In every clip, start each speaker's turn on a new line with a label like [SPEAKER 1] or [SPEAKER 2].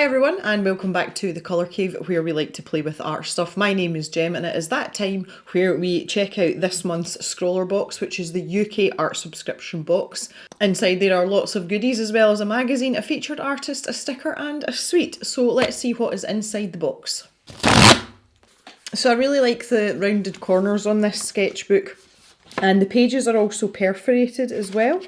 [SPEAKER 1] Hi everyone and welcome back to the Colour Cave where we like to play with art stuff. My name is Jem and it is that time where we check out this month's Scrawlrbox, which is the UK art subscription box. Inside there are lots of goodies as well as a magazine, a featured artist, a sticker and a sweet. So let's see what is inside the box. So I really like the rounded corners on this sketchbook and the pages are also perforated as well.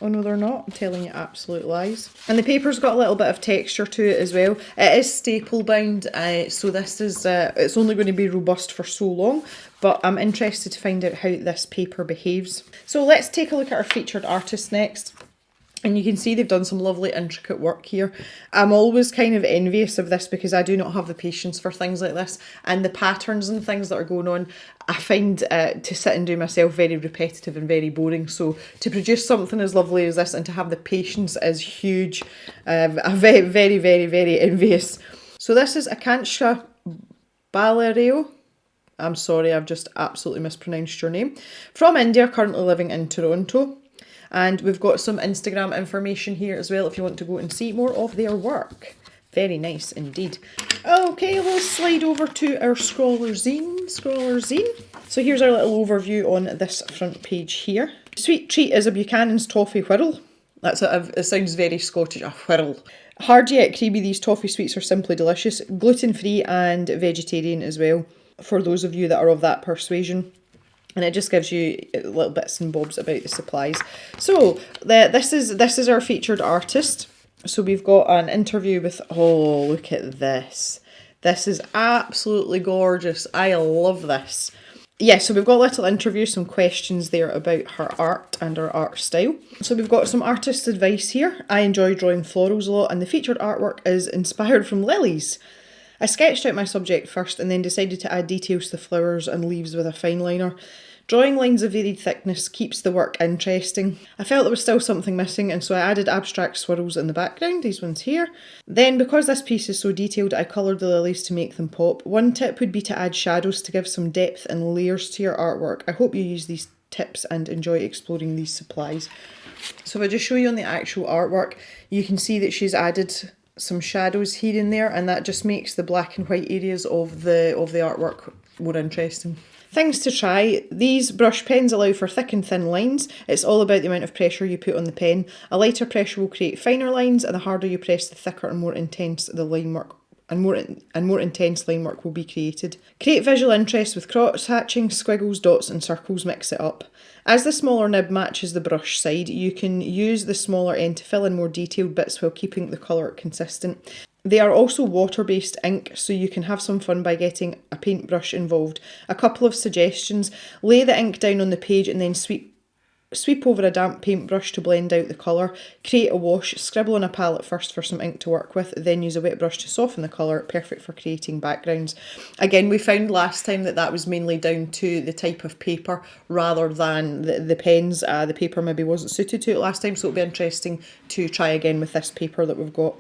[SPEAKER 1] Oh no, they're not. I'm telling you absolute lies. And the paper's got a little bit of texture to it as well. It is staple bound, so this is it's only going to be robust for so long, but I'm interested to find out how this paper behaves. So let's take a look at our featured artist next. And you can see they've done some lovely intricate work here. I'm always kind of envious of this because I do not have the patience for things like this. And the patterns and things that are going on, I find to sit and do myself very repetitive and very boring. So to produce something as lovely as this and to have the patience is huge. I'm very envious. So this is Akanksha Balareo. I'm sorry, I've just absolutely mispronounced your name. From India, currently living in Toronto. And we've got some Instagram information here as well if you want to go and see more of their work. Very nice indeed. Okay, let's slide over to our Scrawler Zine. So here's our little overview on this front page here. Sweet treat is a Buchanan's toffee whirl. It sounds very Scottish, a whirl. Hard yet creamy, these toffee sweets are simply delicious. Gluten-free and vegetarian as well, for those of you that are of that persuasion. And it just gives you little bits and bobs about the supplies. So this is our featured artist. So we've got an interview with, oh, look at this. This is absolutely gorgeous. I love this. Yeah, so we've got a little interview, some questions there about her art and her art style. So we've got some artist advice here. I enjoy drawing florals a lot and the featured artwork is inspired from lilies. I sketched out my subject first and then decided to add details to the flowers and leaves with a fine liner. Drawing lines of varied thickness keeps the work interesting. I felt there was still something missing and so I added abstract swirls in the background, these ones here. Then because this piece is so detailed, I coloured the lilies to make them pop. One tip would be to add shadows to give some depth and layers to your artwork. I hope you use these tips and enjoy exploring these supplies. So if I just show you on the actual artwork, you can see that she's added some shadows here and there and that just makes the black and white areas of the artwork more interesting. Things to try. These brush pens allow for thick and thin lines. It's all about the amount of pressure you put on the pen. A lighter pressure will create finer lines and the harder you press, the thicker and more intense the line work and more intense line work will be created. Create visual interest with cross hatching, squiggles, dots and circles, mix it up. As the smaller nib matches the brush side, you can use the smaller end to fill in more detailed bits while keeping the colour consistent. They are also water-based ink, so you can have some fun by getting a paintbrush involved. A couple of suggestions: lay the ink down on the page and then sweep over a damp paintbrush to blend out the colour. Create a wash, scribble on a palette first for some ink to work with, then use a wet brush to soften the colour, perfect for creating backgrounds. Again, we found last time that was mainly down to the type of paper rather than the pens. The paper maybe wasn't suited to it last time, so it'll be interesting to try again with this paper that we've got.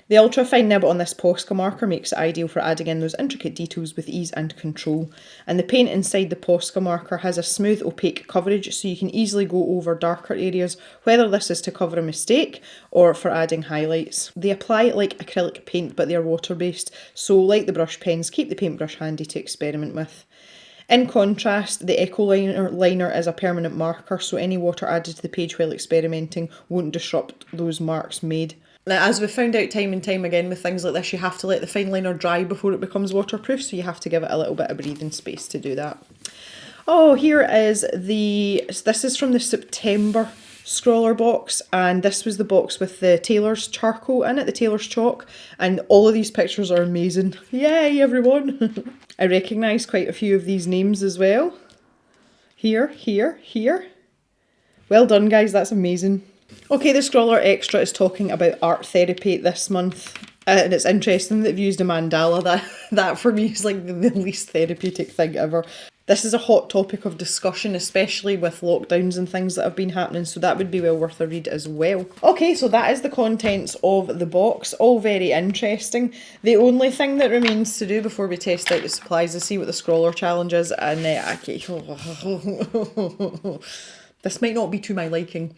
[SPEAKER 1] The ultra fine nib on this Posca marker makes it ideal for adding in those intricate details with ease and control. And the paint inside the Posca marker has a smooth opaque coverage so you can easily go over darker areas, whether this is to cover a mistake or for adding highlights. They apply like acrylic paint but they are water based, so like the brush pens, keep the paintbrush handy to experiment with. In contrast, the Eco liner is a permanent marker, so any water added to the page while experimenting won't disrupt those marks made. Now, as we've found out time and time again with things like this, you have to let the fine liner dry before it becomes waterproof, so you have to give it a little bit of breathing space to do that. Oh, here is this is from the September Scrawlrbox, and this was the box with the tailor's charcoal in it, the tailor's chalk, and all of these pictures are amazing. Yay, everyone! I recognise quite a few of these names as well. Here. Well done, guys, that's amazing. Okay, the Scrawler Extra is talking about art therapy this month. And it's interesting that they've used a mandala. That for me is like the least therapeutic thing ever. This is a hot topic of discussion, especially with lockdowns and things that have been happening, so that would be well worth a read as well. Okay, so that is the contents of the box, all very interesting. The only thing that remains to do before we test out the supplies is see what the Scrawler Challenge is, and this might not be to my liking.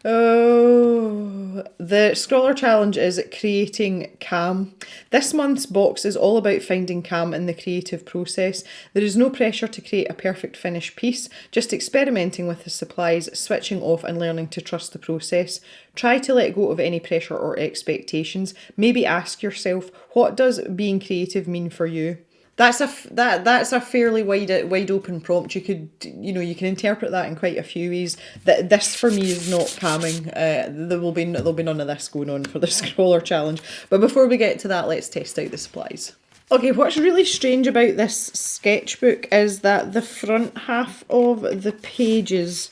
[SPEAKER 1] Oh, the Scrawler Challenge is creating calm. This month's box is all about finding calm in the creative process. There is no pressure to create a perfect finished piece, just experimenting with the supplies, switching off and learning to trust the process. Try to let go of any pressure or expectations. Maybe ask yourself, what does being creative mean for you? That's a fairly wide open prompt. You could, you can interpret that in quite a few ways. That this for me is not calming. There'll be none of this going on for the Scrawler Challenge. But before we get to that, let's test out the supplies. Okay, what's really strange about this sketchbook is that the front half of the pages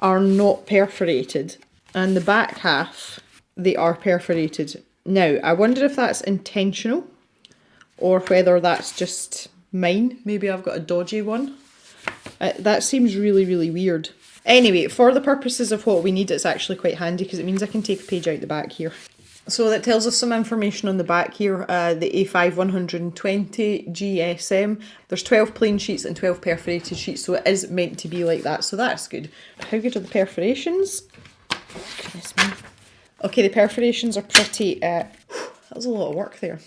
[SPEAKER 1] are not perforated, and the back half, they are perforated. Now, I wonder if that's intentional, or whether that's just mine. Maybe I've got a dodgy one. That seems really, really weird. Anyway, for the purposes of what we need, it's actually quite handy because it means I can take a page out the back here. So that tells us some information on the back here, the A5 120 GSM. There's 12 plain sheets and 12 perforated sheets, so it is meant to be like that, so that's good. How good are the perforations? Goodness me. Okay, the perforations are pretty... that was a lot of work there.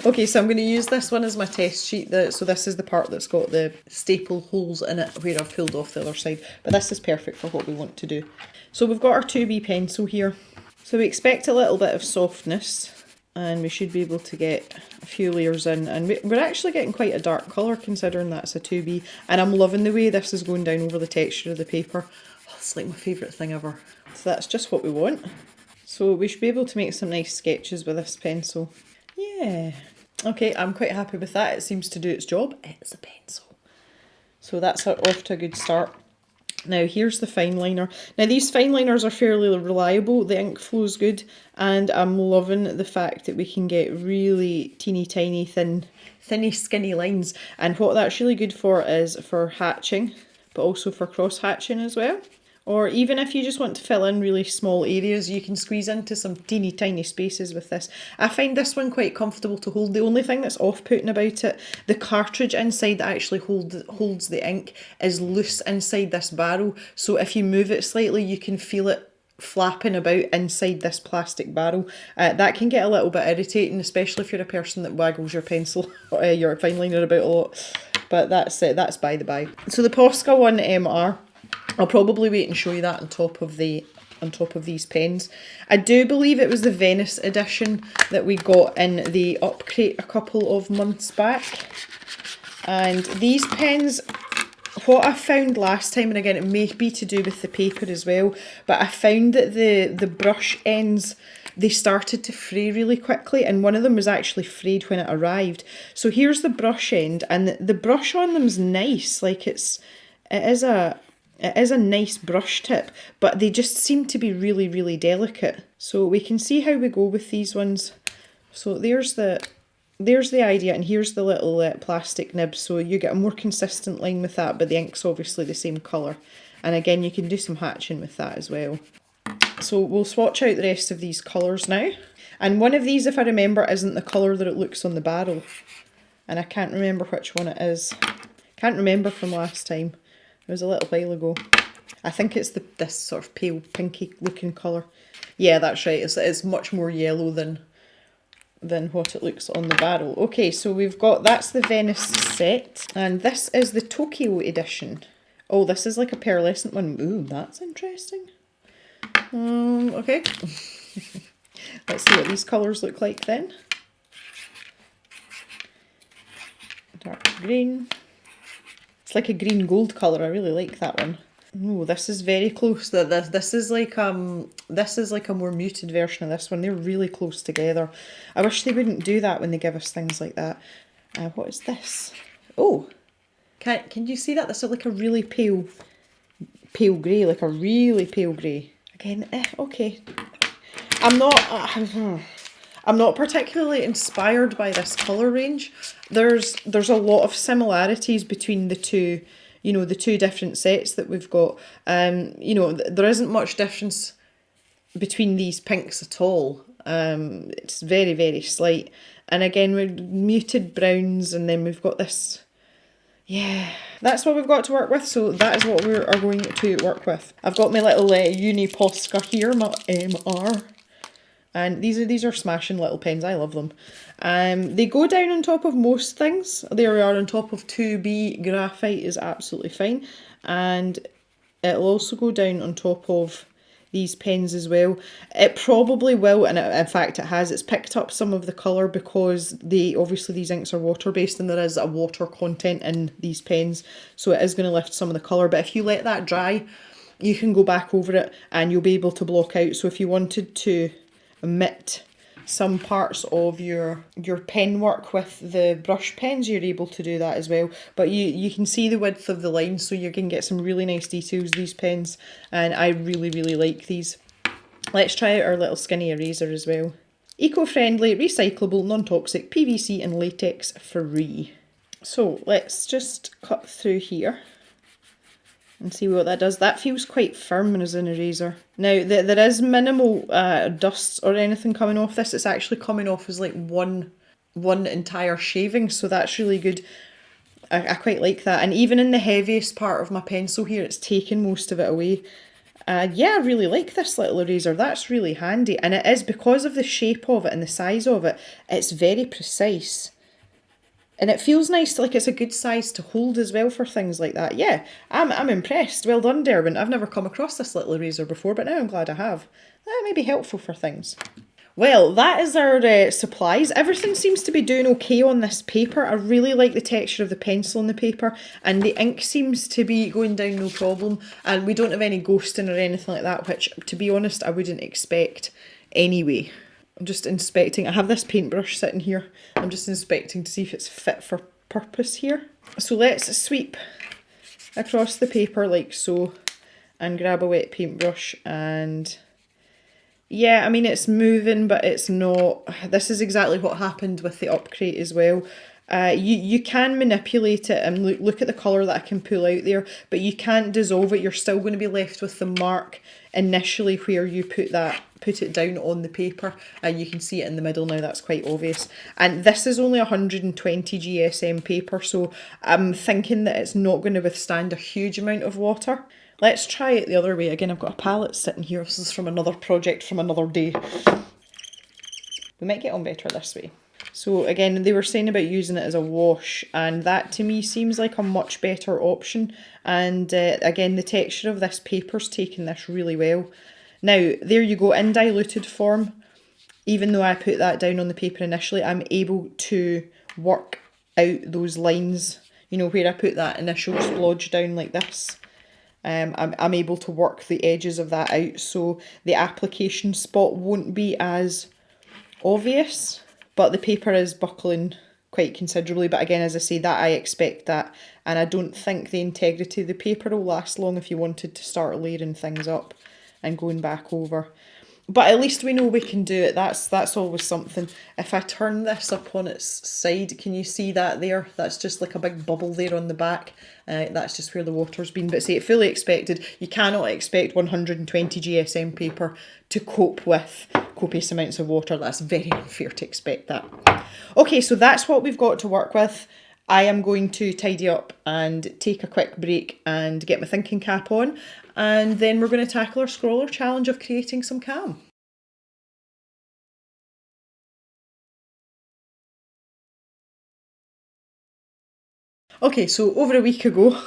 [SPEAKER 1] Okay, so I'm going to use this one as my test sheet. So this is the part that's got the staple holes in it where I've pulled off the other side. But this is perfect for what we want to do. So we've got our 2B pencil here. So we expect a little bit of softness, and we should be able to get a few layers in. And we're actually getting quite a dark colour considering that's a 2B. And I'm loving the way this is going down over the texture of the paper. Oh, it's like my favourite thing ever. So that's just what we want. So we should be able to make some nice sketches with this pencil. Yeah. Okay, I'm quite happy with that. It seems to do its job. It's a pencil. So that's off to a good start. Now here's the fine liner. Now these fine liners are fairly reliable. The ink flows good, and I'm loving the fact that we can get really teeny tiny thinny skinny lines. And what that's really good for is for hatching, but also for cross hatching as well. Or even if you just want to fill in really small areas, you can squeeze into some teeny tiny spaces with this. I find this one quite comfortable to hold. The only thing that's off-putting about it, the cartridge inside that actually holds the ink is loose inside this barrel. So if you move it slightly, you can feel it flapping about inside this plastic barrel. That can get a little bit irritating, especially if you're a person that waggles your pencil, your fine liner about a lot. But that's by the by. So the Posca one MR. I'll probably wait and show you that on top of these pens. I do believe it was the Venice edition that we got in the up crate a couple of months back. And these pens, what I found last time, and again it may be to do with the paper as well, but I found that the brush ends, they started to fray really quickly, and one of them was actually frayed when it arrived. So here's the brush end, and the brush on them's nice, like it is a nice brush tip, but they just seem to be really, really delicate. So we can see how we go with these ones. So there's the idea, and here's the little plastic nib, so you get a more consistent line with that, but the ink's obviously the same colour. And again, you can do some hatching with that as well. So we'll swatch out the rest of these colours now. And one of these, if I remember, isn't the colour that it looks on the barrel. And I can't remember which one it is. Can't remember from last time. It was a little while ago. I think it's this sort of pale pinky looking colour. Yeah, that's right. It's much more yellow than what it looks on the barrel. Okay, so we've got, that's the Venice set. And this is the Tokyo edition. Oh, this is like a pearlescent one. Ooh, that's interesting. Okay. Let's see what these colours look like then. Dark green. It's like a green gold colour. I really like that one. Oh, this is very close. This is like a more muted version of this one. They're really close together. I wish they wouldn't do that when they give us things like that. What is this? Oh, can you see that? This is like a really pale grey, like a really pale grey. Again, okay. I'm not particularly inspired by this colour range. There's a lot of similarities between the two, the two different sets that we've got. There isn't much difference between these pinks at all. It's very, very slight. And again, we're muted browns, and then we've got this yeah, that's what we've got to work with, so that is what we are going to work with. I've got my little uni Posca here, my MR. And these are smashing little pens. I love them. They go down on top of most things. There we are on top of 2B. Graphite is absolutely fine. And it'll also go down on top of these pens as well. It probably will, and in fact it has. It's picked up some of the colour because obviously these inks are water based and there is a water content in these pens. So it is going to lift some of the colour. But if you let that dry, you can go back over it and you'll be able to block out. So if you wanted to omit some parts of your pen work with the brush pens, you're able to do that as well. But you can see the width of the line, so you can get some really nice details, these pens, and I really, really like these. Let's try out our little skinny eraser as well. Eco-friendly, recyclable, non-toxic, PVC and latex free. So let's just cut through here and see what that does. That feels quite firm as an eraser. Now, there is minimal dust or anything coming off this. It's actually coming off as like one entire shaving, so that's really good. I quite like that. And even in the heaviest part of my pencil here, it's taken most of it away. Yeah, I really like this little eraser. That's really handy. And it is, because of the shape of it and the size of it, it's very precise. And it feels nice, like it's a good size to hold as well for things like that. Yeah, I'm impressed. Well done, Derwent. I've never come across this little eraser before, but now I'm glad I have. That may be helpful for things. Well, that is our supplies. Everything seems to be doing okay on this paper. I really like the texture of the pencil on the paper, and the ink seems to be going down no problem. And we don't have any ghosting or anything like that, which, to be honest, I wouldn't expect anyway. I'm just inspecting. I have this paintbrush sitting here. I'm just inspecting to see if it's fit for purpose here. So let's sweep across the paper like so and grab a wet paintbrush, and yeah, I mean, it's moving, but it's not. This is exactly what happened with the upcrate as well. You can manipulate it and look at the colour that I can pull out there, but you can't dissolve it. You're still going to be left with the mark initially where you put it down on the paper, and you can see it in the middle now. That's quite obvious. And this is only 120 GSM paper, so I'm thinking that it's not going to withstand a huge amount of water. Let's try it the other way. Again, I've got a palette sitting here. This is from another project from another day. We might get on better this way. So again, they were saying about using it as a wash, and that to me seems like a much better option. And again, the texture of this paper's taken this really well. Now, there you go, in diluted form. Even though I put that down on the paper initially, I'm able to work out those lines, you know, where I put that initial splodge down like this. I'm able to work the edges of that out, so the application spot won't be as obvious, but the paper is buckling quite considerably. But again, as I say, that I expect that, and I don't think the integrity of the paper will last long if you wanted to start layering things up and going back over. But at least we know we can do it. That's always something. If I turn this up on its side, can you see that there? That's just like a big bubble there on the back. That's just where the water's been. But see, it fully expected. You cannot expect 120 GSM paper to cope with copious amounts of water. That's very unfair to expect that. Okay, so that's what we've got to work with. I am going to tidy up and take a quick break and get my thinking cap on, and then we're going to tackle our scrawler challenge of creating some cam. Okay, so over a week ago,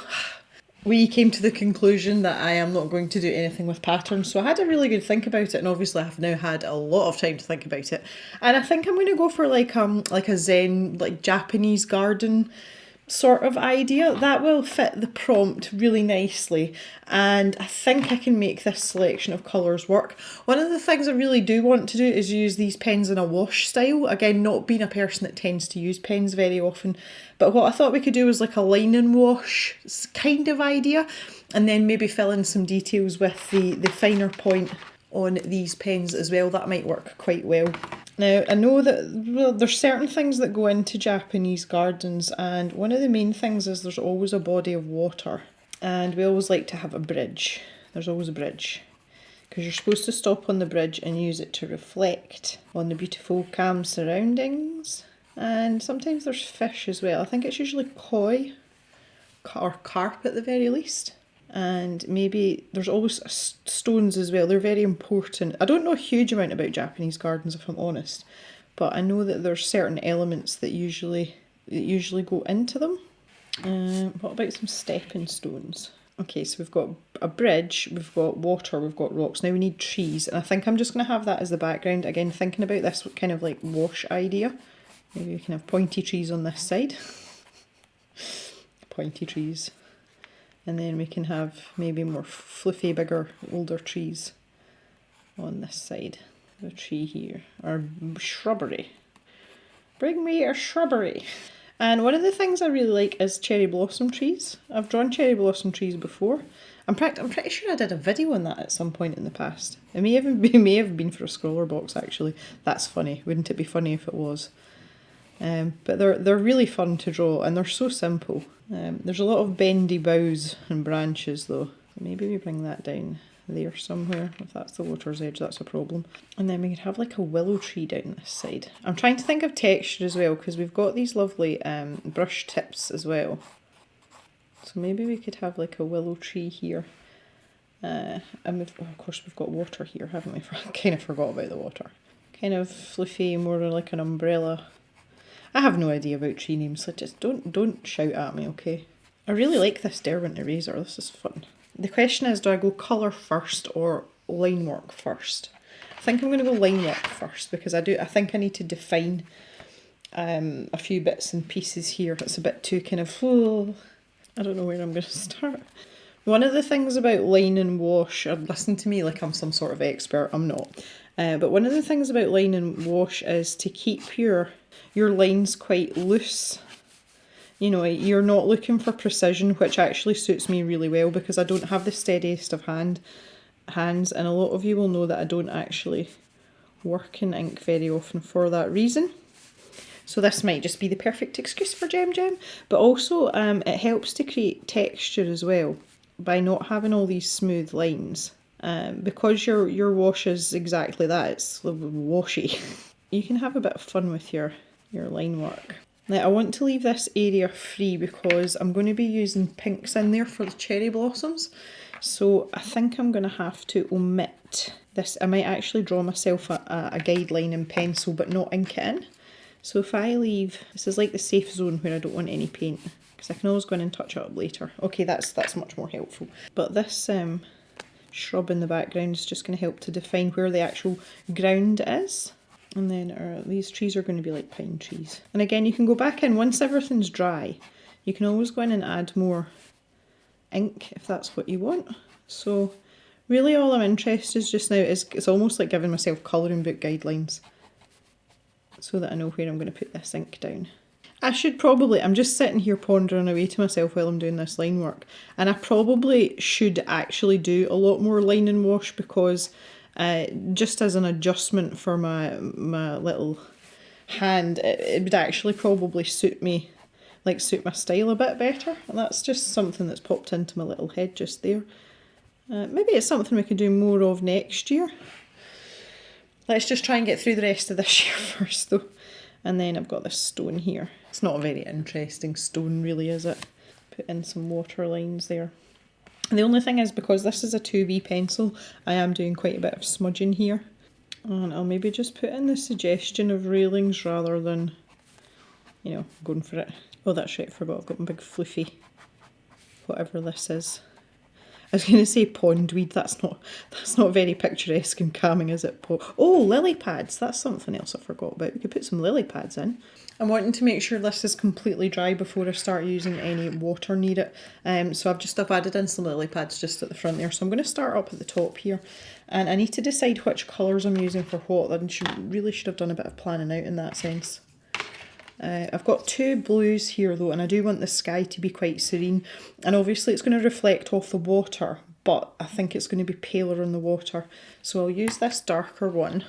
[SPEAKER 1] we came to the conclusion that I am not going to do anything with patterns, so I had a really good think about it, and obviously I've now had a lot of time to think about it, and I think I'm going to go for like a Zen, like Japanese garden sort of idea. That will fit the prompt really nicely, and I think I can make this selection of colours work. One of the things I really do want to do is use these pens in a wash style. Again, not being a person that tends to use pens very often, but what I thought we could do was like a line and wash kind of idea, and then maybe fill in some details with the finer point on these pens as well. That might work quite well. Now, I know that there's certain things that go into Japanese gardens, and one of the main things is there's always a body of water, and we always like to have a bridge. There's always a bridge, because you're supposed to stop on the bridge and use it to reflect on the beautiful calm surroundings. And sometimes there's fish as well. I think it's usually koi. or carp at the very least. And maybe there's always stones as well. They're very important. I don't know a huge amount about Japanese gardens, if I'm honest, but I know that there's certain elements that usually go into them. What about some stepping stones? Okay, so we've got a bridge, we've got water, we've got rocks. Now we need trees, and I think I'm just going to have that as the background. Again, thinking about this kind of like wash idea. Maybe we can have pointy trees on this side. Pointy trees. And then we can have maybe more fluffy, bigger, older trees on this side. A tree here, or shrubbery. Bring me a shrubbery. And one of the things I really like is cherry blossom trees. I've drawn cherry blossom trees before. I'm pretty sure I did a video on that at some point in the past. It may have been for a Scrawlrbox actually. That's funny. Wouldn't it be funny if it was? But they're really fun to draw, and they're so simple. There's a lot of bendy boughs and branches though. Maybe we bring that down there somewhere. If that's the water's edge, that's a problem. And then we could have like a willow tree down this side. I'm trying to think of texture as well, because we've got these lovely brush tips as well. So maybe we could have like a willow tree here. And of course we've got water here, haven't we? I kind of forgot about the water. Kind of fluffy, more like an umbrella. I have no idea about tree names, so just don't shout at me, okay? I really like this Derwent eraser, this is fun. The question is, do I go colour first or line work first? I think I'm going to go line work first, because I think I need to define a few bits and pieces here. It's a bit too kind of, I don't know where I'm going to start. One of the things about line and wash, listen to me like I'm some sort of expert, I'm not. But one of the things about line and wash is to keep your lines quite loose. You know, you're not looking for precision, which actually suits me really well because I don't have the steadiest of hands, and a lot of you will know that I don't actually work in ink very often for that reason. So this might just be the perfect excuse for Gem, but also it helps to create texture as well by not having all these smooth lines. Because your wash is exactly that, it's washy. You can have a bit of fun with your line work. Now I want to leave this area free because I'm going to be using pinks in there for the cherry blossoms. So I think I'm going to have to omit this. I might actually draw myself a guideline in pencil but not ink it in. So if I leave, this is like the safe zone where I don't want any paint, because I can always go in and touch it up later. Okay, that's much more helpful. But this shrub in the background is just going to help to define where the actual ground is. And then these trees are going to be like pine trees. And again, you can go back in once everything's dry. You can always go in and add more ink if that's what you want. So really all I'm interested in just now is, it's almost like giving myself colouring book guidelines so that I know where I'm going to put this ink down. I'm just sitting here pondering away to myself while I'm doing this line work, and I probably should actually do a lot more line and wash because just as an adjustment for my little hand, it would actually probably suit me, like suit my style a bit better, and that's just something that's popped into my little head just there. Maybe it's something we could do more of next year. Let's just try and get through the rest of this year first though. And then I've got this stone here. It's not a very interesting stone really, is it? Put in some water lines there. And the only thing is, because this is a 2B pencil, I am doing quite a bit of smudging here. And I'll maybe just put in the suggestion of railings rather than, you know, going for it. Oh, that's right, I forgot I've got my big fluffy, whatever this is. I was going to say pondweed, that's not very picturesque and calming, is it? Oh, lily pads, that's something else I forgot about. We could put some lily pads in. I'm wanting to make sure this is completely dry before I start using any water near it. So I've added in some lily pads just at the front there. So I'm going to start up at the top here. And I need to decide which colours I'm using for what. I really should have done a bit of planning out in that sense. I've got two blues here though, and I do want the sky to be quite serene, and obviously it's going to reflect off the water, but I think it's going to be paler on the water, so I'll use this darker one.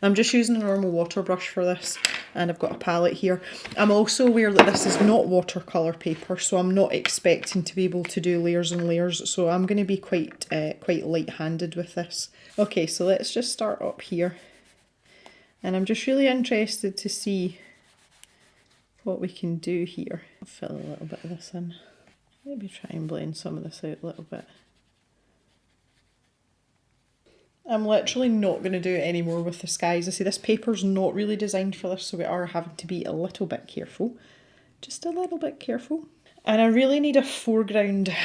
[SPEAKER 1] I'm just using a normal water brush for this, and I've got a palette here. I'm also aware that this is not watercolour paper, so I'm not expecting to be able to do layers and layers, so I'm going to be quite light-handed with this. Okay, so let's just start up here, and I'm just really interested to see what we can do here. I'll fill a little bit of this in. Maybe try and blend some of this out a little bit. I'm literally not going to do it anymore with the skies. I see this paper's not really designed for this, so we are having to be a little bit careful. Just a little bit careful. And I really need a foreground,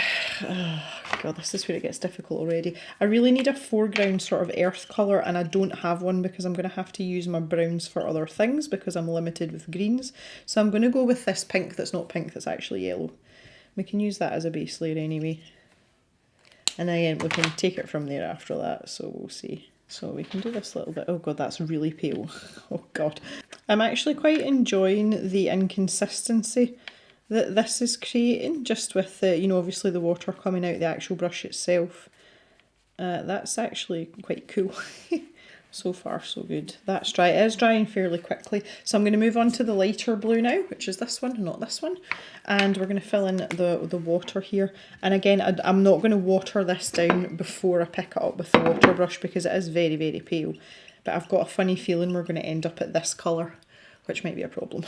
[SPEAKER 1] oh God, this is where it gets difficult already. I really need a foreground sort of earth colour, and I don't have one because I'm going to have to use my browns for other things because I'm limited with greens. So I'm going to go with this pink that's not pink, that's actually yellow. We can use that as a base layer anyway. And again, we can take it from there after that, so we'll see. So we can do this little bit. Oh God, that's really pale. Oh God. I'm actually quite enjoying the inconsistency that this is creating, just with the, you know, obviously the water coming out the actual brush itself. That's actually quite cool. So far, so good. That's dry. It is drying fairly quickly. So I'm going to move on to the lighter blue now, which is this one, not this one. And we're going to fill in the water here. And again, I'm not going to water this down before I pick it up with the water brush because it is very, very pale. But I've got a funny feeling we're going to end up at this colour, which might be a problem.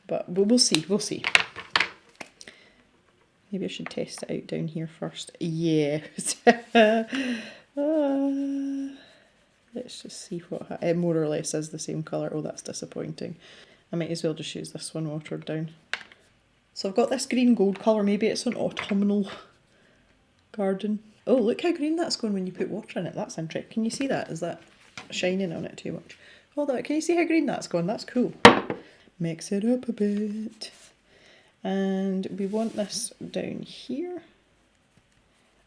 [SPEAKER 1] But we'll see, we'll see. Maybe I should test it out down here first. Yeah. Let's just see what it more or less is the same colour. Oh, that's disappointing. I might as well just use this one watered down. So I've got this green gold colour. Maybe it's an autumnal garden. Oh, look how green that's going when you put water in it. That's interesting. Can you see that? Is that shining on it too much? Hold on. Can you see how green that's gone? That's cool. Mix it up a bit. And we want this down here.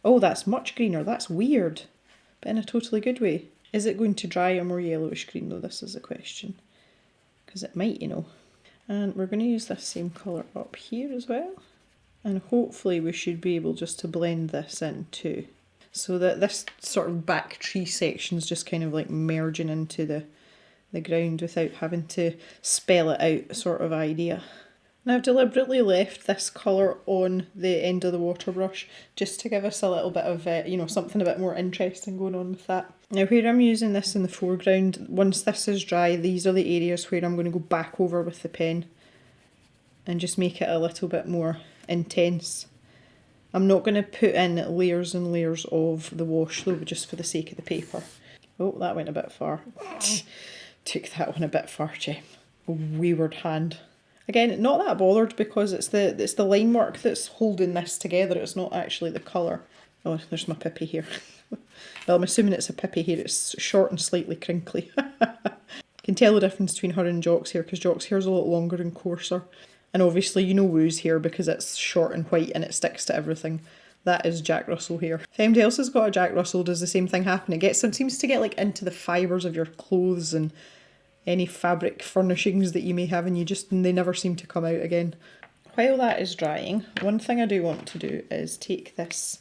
[SPEAKER 1] Oh, that's much greener. That's weird. But in a totally good way. Is it going to dry a more yellowish green though? This is a question. Because it might, you know. And we're going to use this same colour up here as well. And hopefully we should be able just to blend this in too. So that this sort of back tree section is just kind of like merging into the ground without having to spell it out sort of idea. Now I've deliberately left this colour on the end of the water brush just to give us a little bit of, you know, something a bit more interesting going on with that. Now where I'm using this in the foreground, once this is dry, these are the areas where I'm going to go back over with the pen and just make it a little bit more intense. I'm not going to put in layers and layers of the wash though, just for the sake of the paper. Oh, that went a bit far. Took that one a bit far, Jem. Wayward hand. Again, not that bothered because it's the line work that's holding this together. It's not actually the colour. Oh, there's my pippy here. Well, I'm assuming it's a pippy here. It's short and slightly crinkly. Can tell the difference between her and Jock's hair because Jock's hair is a lot longer and coarser. And obviously you know Woo's hair because it's short and white and it sticks to everything. That is Jack Russell hair. If anybody else has got a Jack Russell, does the same thing happen? It seems to get like into the fibres of your clothes and any fabric furnishings that you may have, and they never seem to come out again. While that is drying, one thing I do want to do is take this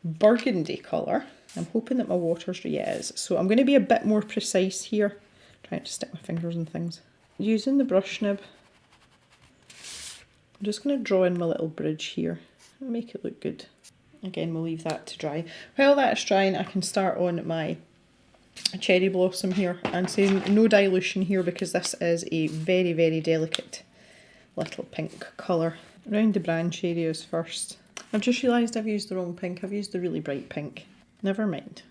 [SPEAKER 1] burgundy colour. I'm hoping that my water's dry. Yeah, it is. So I'm going to be a bit more precise here. Trying to stick my fingers in things. Using the brush nib, I'm just going to draw in my little bridge here. I'll make it look good. Again, we'll leave that to dry. While that's drying, I can start on my cherry blossom here and say no dilution here because this is a very, very delicate little pink colour. Around the branch areas first. I've just realised I've used the wrong pink. I've used the really bright pink. Never mind.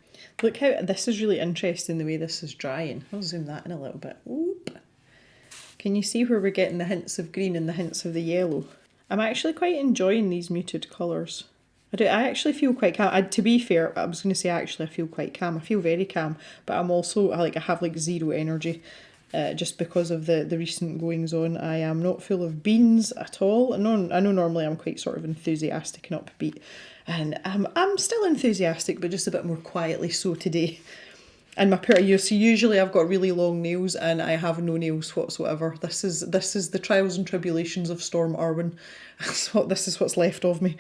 [SPEAKER 1] Look how this is really interesting the way this is drying. I'll zoom that in a little bit. Oop. Can you see where we're getting the hints of green and the hints of the yellow? I'm actually quite enjoying these muted colours. I actually feel quite calm. To be fair, I was going to say actually I feel quite calm. I feel very calm, but I'm also, I have like zero energy just because of the recent goings on. I am not full of beans at all. I know normally I'm quite sort of enthusiastic and upbeat, and I'm still enthusiastic, but just a bit more quietly so today. And so usually I've got really long nails and I have no nails whatsoever. This is the trials and tribulations of Storm Arwen. This is what's left of me.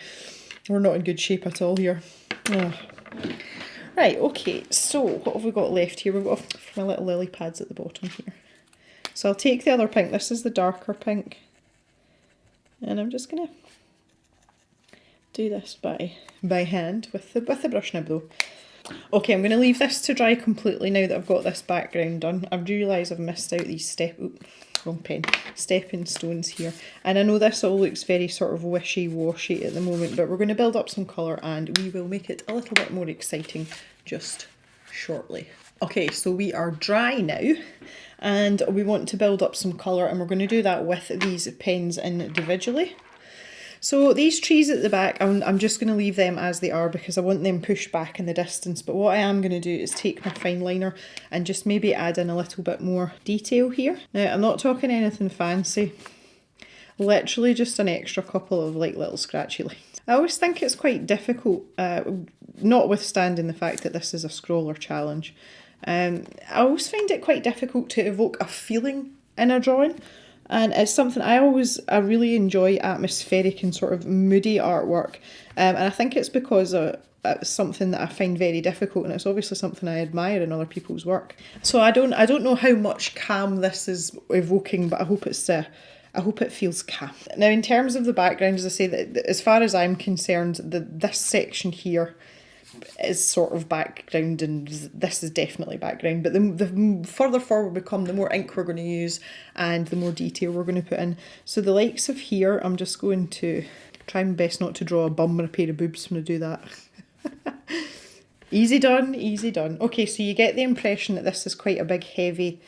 [SPEAKER 1] We're not in good shape at all here. Oh. Right, okay, so what have we got left here? We've got my little lily pads at the bottom here. So I'll take the other pink. This is the darker pink. And I'm just going to do this by hand with the brush nib though. Okay, I'm going to leave this to dry completely now that I've got this background done. I've realised I've missed out these steps. wrong pen, stepping stones here. And I know this all looks very sort of wishy-washy at the moment, but we're going to build up some colour and we will make it a little bit more exciting just shortly. Okay, so we are dry now and we want to build up some colour, and we're going to do that with these pens individually. So these trees at the back, I'm just going to leave them as they are because I want them pushed back in the distance. But what I am going to do is take my fine liner and just maybe add in a little bit more detail here. Now, I'm not talking anything fancy. Literally just an extra couple of like little scratchy lines. I always think it's quite difficult, notwithstanding the fact that this is a scrawler challenge. I always find it quite difficult to evoke a feeling in a drawing. And it's something I really enjoy atmospheric and sort of moody artwork. And I think it's because it's something that I find very difficult, and it's obviously something I admire in other people's work. So I don't know how much calm this is evoking, but I hope it feels calm. Now, in terms of the background, as I say, that as far as I'm concerned, this section here is sort of background, and this is definitely background, but the further forward we come, the more ink we're going to use and the more detail we're going to put in. So the likes of here, I'm just going to try my best not to draw a bum or a pair of boobs when I do that. Easy done, easy done. Okay, so you get the impression that this is quite a big heavy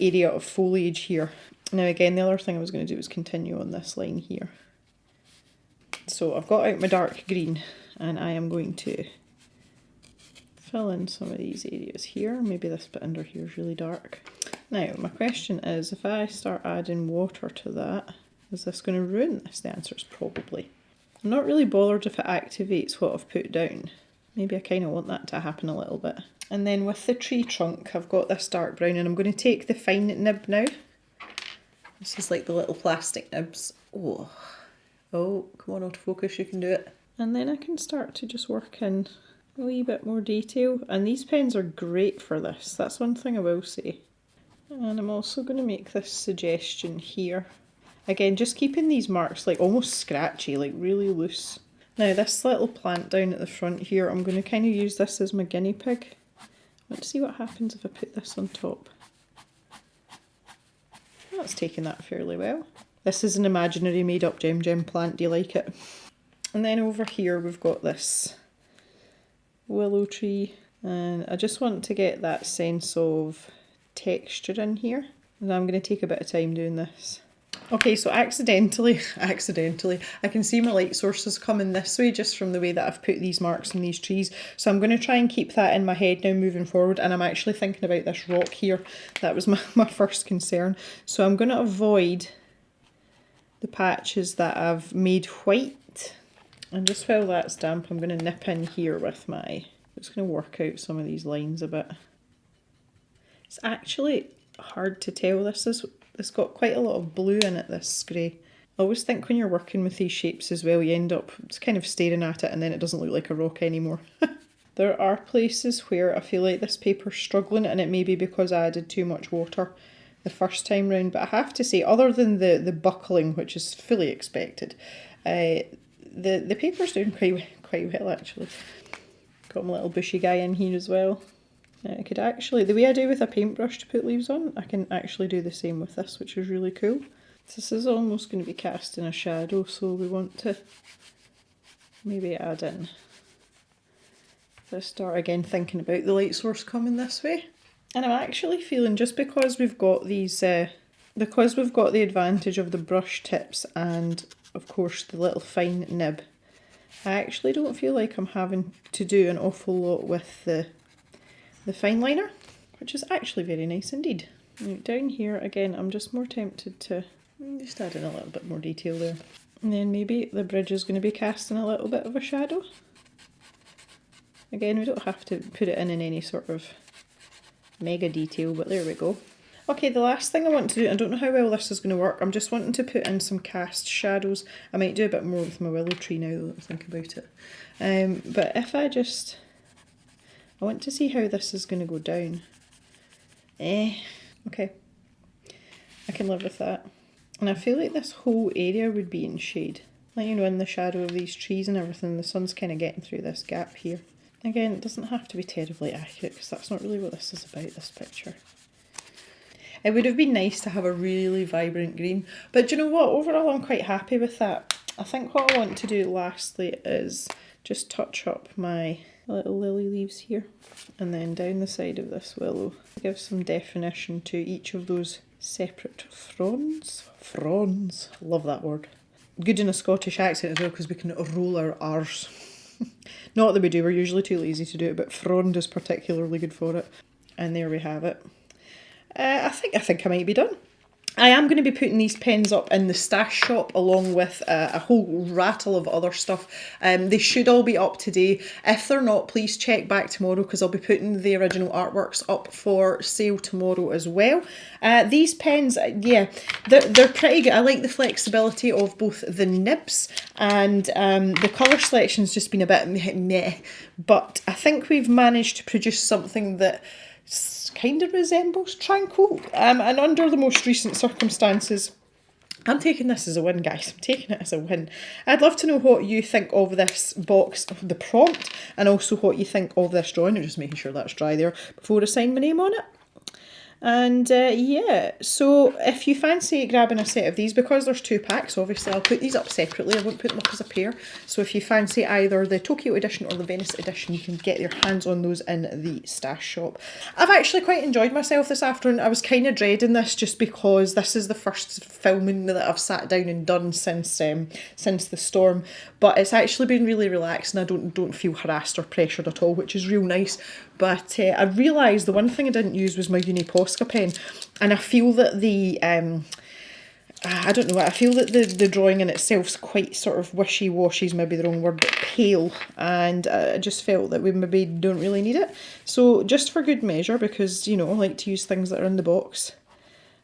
[SPEAKER 1] area of foliage here. Now again, the other thing I was going to do was continue on this line here. So I've got out my dark green and I am going to fill in some of these areas here. Maybe this bit under here is really dark. Now, my question is, if I start adding water to that, is this going to ruin this? The answer is probably. I'm not really bothered if it activates what I've put down. Maybe I kind of want that to happen a little bit. And then with the tree trunk, I've got this dark brown, and I'm going to take the fine nib now. This is like the little plastic nibs. Oh, come on, autofocus, you can do it. And then I can start to just work in a wee bit more detail. And these pens are great for this. That's one thing I will say. And I'm also going to make this suggestion here. Again, just keeping these marks like almost scratchy, like really loose. Now this little plant down at the front here, I'm going to kind of use this as my guinea pig. Let's see what happens if I put this on top. That's taken that fairly well. This is an imaginary made up gem plant, do you like it? And then over here we've got this willow tree, and I just want to get that sense of texture in here, and I'm going to take a bit of time doing this. Okay, so accidentally, I can see my light sources coming this way just from the way that I've put these marks in these trees. So I'm going to try and keep that in my head now moving forward, and I'm actually thinking about this rock here. That was my first concern. So I'm going to avoid the patches that I've made white. And just while that's damp, I'm going to nip in here with my... just going to work out some of these lines a bit. It's actually hard to tell. It's got quite a lot of blue in it, this grey. I always think when you're working with these shapes as well, you end up just kind of staring at it and then it doesn't look like a rock anymore. There are places where I feel like this paper's struggling, and it may be because I added too much water the first time round. But I have to say, other than the buckling, which is fully expected, the paper's doing quite well actually. Got my little bushy guy in here as well. I could actually, the way I do with a paintbrush to put leaves on, I can actually do the same with this, which is really cool. This is almost going to be casting a shadow, so we want to maybe add in this dark, again thinking about the light source coming this way. And I'm actually feeling, just because we've got these, because we've got the advantage of the brush tips and of course the little fine nib, I actually don't feel like I'm having to do an awful lot with the fine liner, which is actually very nice indeed. Now, down here again, I'm just more tempted to just add in a little bit more detail there. And then maybe the bridge is going to be casting a little bit of a shadow. Again, we don't have to put it in any sort of mega detail, but there we go. Okay, the last thing I want to do, I don't know how well this is going to work, I'm just wanting to put in some cast shadows. I might do a bit more with my willow tree now that I think about it. But if I want to see how this is going to go down. Okay. I can live with that. And I feel like this whole area would be in shade. Like, you know, in the shadow of these trees and everything, the sun's kind of getting through this gap here. Again, it doesn't have to be terribly accurate because that's not really what this is about, this picture. It would have been nice to have a really vibrant green, but do you know what? Overall, I'm quite happy with that. I think what I want to do lastly is just touch up my little lily leaves here, and then down the side of this willow, give some definition to each of those separate fronds. Fronds, love that word. Good in a Scottish accent as well, because we can roll our R's. Not that we do, we're usually too lazy to do it, but frond is particularly good for it. And there we have it. I think I might be done. I am going to be putting these pens up in the stash shop along with a whole rattle of other stuff. They should all be up today. If they're not, please check back tomorrow, because I'll be putting the original artworks up for sale tomorrow as well. These pens, yeah, they're pretty good. I like the flexibility of both the nibs, and the colour selection's just been a bit meh. But I think we've managed to produce something that kind of resembles Tranquil, and under the most recent circumstances, I'm taking this as a win, guys. I'm taking it as a win. I'd love to know what you think of this box, the prompt, and also what you think of this drawing. I'm just making sure that's dry there before I sign my name on it. And yeah, so if you fancy grabbing a set of these, because there's 2 packs, obviously I'll put these up separately, I won't put them up as a pair. So if you fancy either the Tokyo edition or the Venice edition, you can get your hands on those in the stash shop. I've actually quite enjoyed myself this afternoon. I was kind of dreading this just because this is the first filming that I've sat down and done since the storm, but it's actually been really relaxed, and I don't feel harassed or pressured at all, which is real nice. But I realised the one thing I didn't use was my Uni Posca pen, and I feel that I don't know, I feel that the drawing in itself's quite sort of wishy-washy is maybe the wrong word, but pale, and I just felt that we maybe don't really need it. So just for good measure, because, you know, I like to use things that are in the box,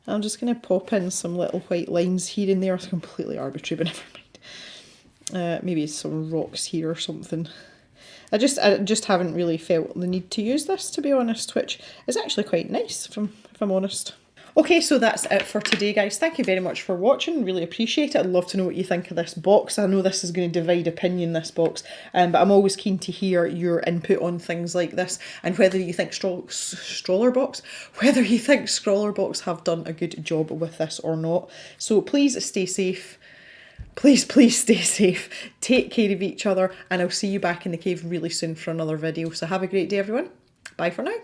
[SPEAKER 1] I'm just going to pop in some little white lines here and there. It's completely arbitrary, but never mind. Maybe some rocks here or something. I just haven't really felt the need to use this, to be honest, which is actually quite nice, if I'm honest. Okay, so that's it for today, guys. Thank you very much for watching. Really appreciate it. I'd love to know what you think of this box. I know this is going to divide opinion, this box, but I'm always keen to hear your input on things like this, and whether you think Scrawlrbox have done a good job with this or not. So please stay safe. Please stay safe, take care of each other, and I'll see you back in the cave really soon for another video. So have a great day, everyone. Bye for now.